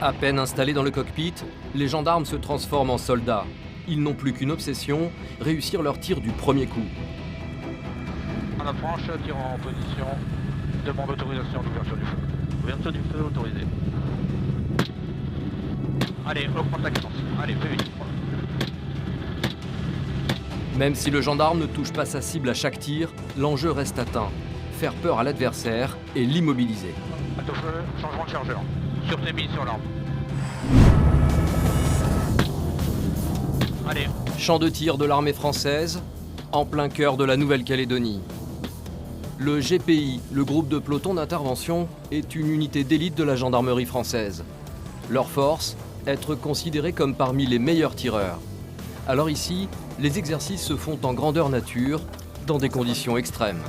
À peine installés dans le cockpit, les gendarmes se transforment en soldats. Ils n'ont plus qu'une obsession, réussir leur tir du premier coup. En approche, tir en position, demande d'autorisation d'ouverture du feu. Ouverture du feu autorisée. Allez, augmente la cadence. Allez, fais vite. Même si le gendarme ne touche pas sa cible à chaque tir, l'enjeu reste atteint. Faire peur à l'adversaire et l'immobiliser. Bateau feu, changement de chargeur. Sûreté mise sur l'arme. Allez. Champ de tir de l'armée française, en plein cœur de la Nouvelle-Calédonie. Le GPI, le groupe de peloton d'intervention, est une unité d'élite de la gendarmerie française. Leur force, être considérés comme parmi les meilleurs tireurs. Alors ici, les exercices se font en grandeur nature, dans des conditions extrêmes.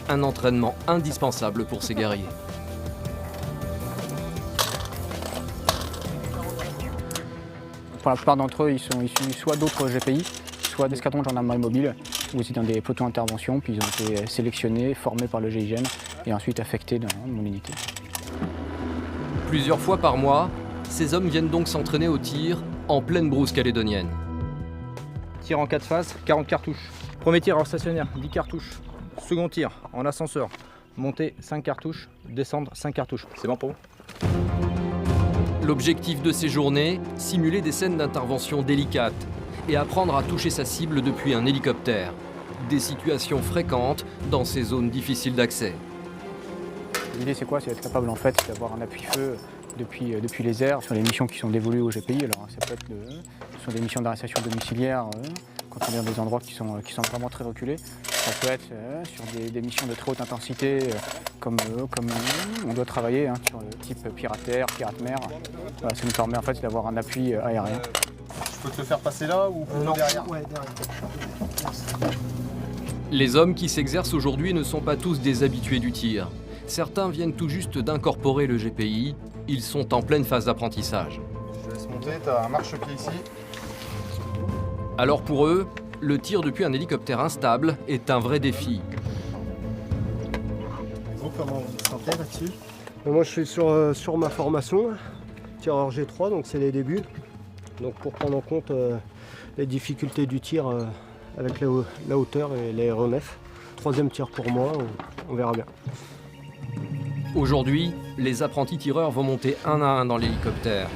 Un entraînement indispensable pour ces guerriers. Pour la plupart d'entre eux, ils sont issus soit d'autres GPI, soit d'escadrons de gendarmerie mobile, ou aussi dans des pelotons d'intervention, puis ils ont été sélectionnés, formés par le GIGN et ensuite affectés dans mon unité. Plusieurs fois par mois, ces hommes viennent donc s'entraîner au tir en pleine brousse calédonienne. Tir en 4 phases, 40 cartouches. Premier tir en stationnaire, 10 cartouches. Second tir en ascenseur, monter 5 cartouches, descendre 5 cartouches. C'est bon pour vous? L'objectif de ces journées, simuler des scènes d'intervention délicates et apprendre à toucher sa cible depuis un hélicoptère. Des situations fréquentes dans ces zones difficiles d'accès. L'idée c'est quoi? C'est d'être capable en fait d'avoir un appui-feu depuis les airs sur les missions qui sont dévolues au GPI. Alors ça peut être sur des missions d'arrestation domiciliaire quand on est dans des endroits qui sont vraiment très reculés. Ça peut être sur des missions de très haute intensité comme on doit travailler sur le type pirate-air, pirate-mer. Voilà, ça nous permet en fait d'avoir un appui aérien. Je peux te le faire passer là ou derrière? Ouais, derrière. Les hommes qui s'exercent aujourd'hui ne sont pas tous des habitués du tir. Certains viennent tout juste d'incorporer le GPI. Ils sont en pleine phase d'apprentissage. Je laisse monter, tu as un marchepied ici. Alors pour eux, le tir depuis un hélicoptère instable est un vrai défi. Et vous, comment vous vous sentez là-dessus? Moi, je suis sur ma formation, tireur G3, donc c'est les débuts. Donc pour prendre en compte les difficultés du tir avec la hauteur et l'aéronef. Troisième tir pour moi, on verra bien. Aujourd'hui, les apprentis tireurs vont monter un à un dans l'hélicoptère.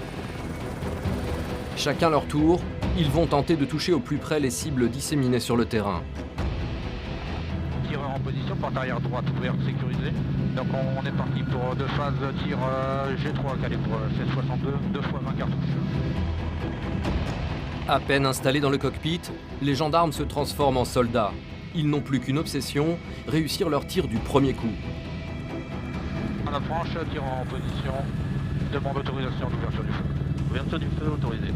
Chacun leur tour, ils vont tenter de toucher au plus près les cibles disséminées sur le terrain. Tireur en position, porte arrière droite ouverte, sécurisée. Donc on est parti pour 2 phases tir G3 calibre 1662, 2 fois 20 cartouches. À peine installés dans le cockpit, les gendarmes se transforment en soldats. Ils n'ont plus qu'une obsession, réussir leur tir du premier coup. En approche, tir en position, demande d'autorisation d'ouverture du feu. Ouverture du feu autorisée.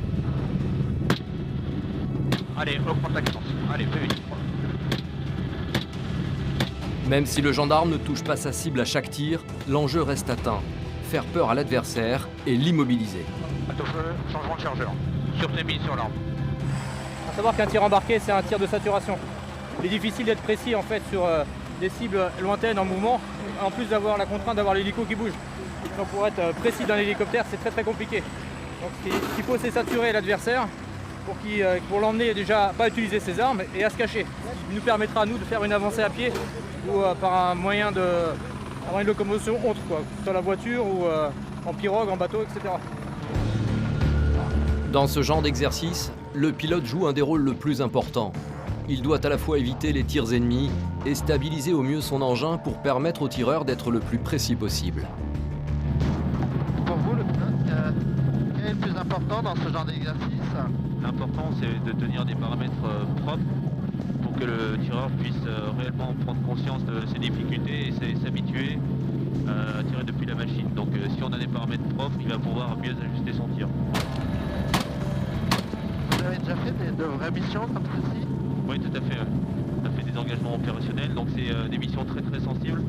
Allez, augmente la cadence. Allez, fais vite. Même si le gendarme ne touche pas sa cible à chaque tir, l'enjeu reste atteint. Faire peur à l'adversaire et l'immobiliser. Bateau feu, changement de chargeur. Sûreté mise sur l'arme. Il faut savoir qu'un tir embarqué, c'est un tir de saturation. Il est difficile d'être précis en fait sur des cibles lointaines en mouvement, en plus d'avoir la contrainte d'avoir l'hélico qui bouge. Donc pour être précis dans l'hélicoptère, c'est très compliqué. Donc ce qu'il faut, c'est saturer l'adversaire pour l'emmener déjà à pas utiliser ses armes et à se cacher. Ce qui nous permettra à nous de faire une avancée à pied ou par un moyen de locomotion autre, quoi, sur la voiture ou en pirogue, en bateau, etc. Dans ce genre d'exercice, le pilote joue un des rôles le plus importants. Il doit à la fois éviter les tirs ennemis et stabiliser au mieux son engin pour permettre au tireur d'être le plus précis possible. Pour vous, le pilote, quel est le plus important dans ce genre d'exercice? L'important, c'est de tenir des paramètres propres pour que le tireur puisse réellement prendre conscience de ses difficultés et s'habituer à tirer depuis la machine. Donc si on a des paramètres propres, il va pouvoir mieux ajuster son tir. Vous avez déjà fait de vraies missions comme celle-ci? Oui, tout à fait. On a fait des engagements opérationnels, donc c'est des missions très sensibles,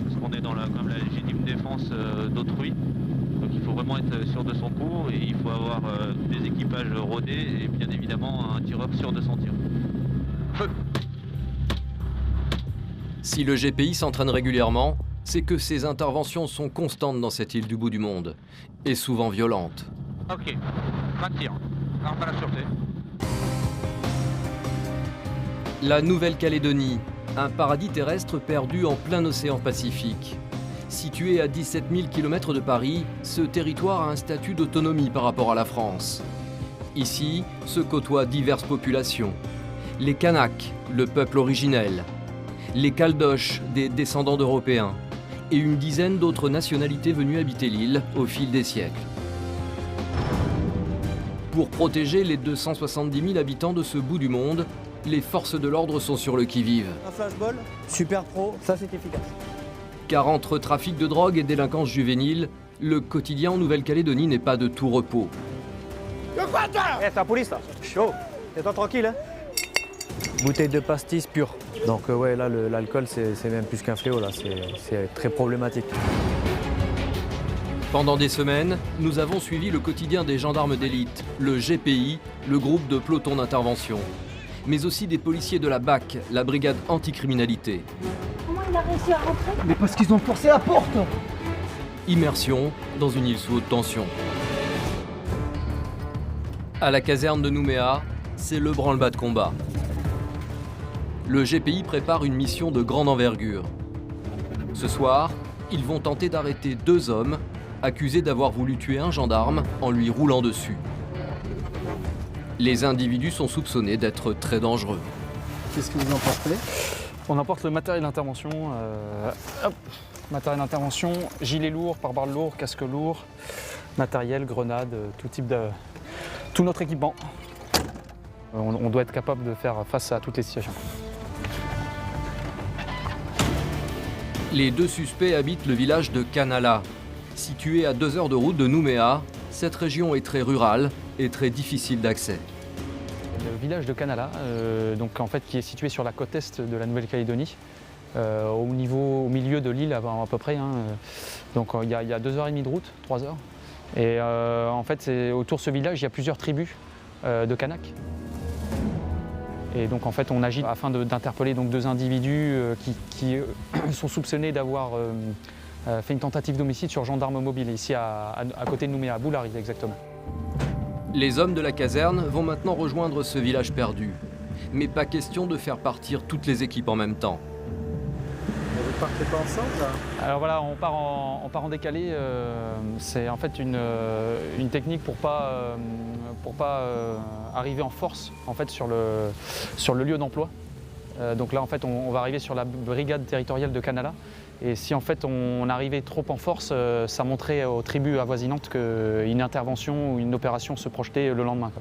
parce qu'on est dans comme la légitime défense d'autrui. Donc il faut vraiment être sûr de son coup et il faut avoir des équipages rodés et bien évidemment un tireur sûr de son tir. Feu! Si le GPI s'entraîne régulièrement, c'est que ces interventions sont constantes dans cette île du bout du monde, et souvent violentes. Ok, pas de tir. Arme à la sûreté. La Nouvelle-Calédonie, un paradis terrestre perdu en plein océan Pacifique. Situé à 17 000 km de Paris, ce territoire a un statut d'autonomie par rapport à la France. Ici se côtoient diverses populations. Les Kanaks, le peuple originel. Les Caldoches, des descendants d'Européens. Et une dizaine d'autres nationalités venues habiter l'île au fil des siècles. Pour protéger les 270 000 habitants de ce bout du monde, les forces de l'ordre sont sur le qui-vive. Un flashball, super pro, ça c'est efficace. Car entre trafic de drogue et délinquance juvénile, le quotidien en Nouvelle-Calédonie n'est pas de tout repos. Eh, c'est la police là. Chaud. T'es tranquille, hein. Bouteille de pastis pure. Donc ouais, là l'alcool c'est même plus qu'un fléau là, c'est très problématique. Pendant des semaines, nous avons suivi le quotidien des gendarmes d'élite, le GPI, le groupe de peloton d'intervention, mais aussi des policiers de la BAC, la brigade anticriminalité. Comment il a réussi à rentrer? Mais parce qu'ils ont forcé la porte. Immersion dans une île sous haute tension. À la caserne de Nouméa, c'est le branle-bas de combat. Le GPI prépare une mission de grande envergure. Ce soir, ils vont tenter d'arrêter 2 hommes accusés d'avoir voulu tuer un gendarme en lui roulant dessus. Les individus sont soupçonnés d'être très dangereux. Qu'est-ce que vous emportez? On emporte le matériel d'intervention. Matériel d'intervention, gilet lourd, pare-balles lourd, casque lourd, matériel, grenades, tout notre équipement. On doit être capable de faire face à toutes les situations. Les 2 suspects habitent le village de Kanala. Situé à 2 heures de route de Nouméa, cette région est très rurale et très difficile d'accès. Le village de Kanala, donc en fait, qui est situé sur la côte est de la Nouvelle-Calédonie, au milieu de l'île à peu près. Donc il y a 2h30 de route, 3 heures. Et en fait, autour de ce village, il y a plusieurs tribus de Kanaks. Et donc en fait, on agit afin d'interpeller 2 individus qui sont soupçonnés d'avoir fait une tentative d'homicide sur gendarme mobile, ici à côté de Nouméa, à Boulari exactement. Les hommes de la caserne vont maintenant rejoindre ce village perdu. Mais pas question de faire partir toutes les équipes en même temps. Vous partez pas ensemble là? Alors voilà, on part en décalé. C'est en fait une technique pour pas arriver en force en fait, sur le lieu d'emploi. Donc là en fait on va arriver sur la brigade territoriale de Kanala. Et si en fait on arrivait trop en force, ça montrait aux tribus avoisinantes qu'une intervention ou une opération se projetait le lendemain.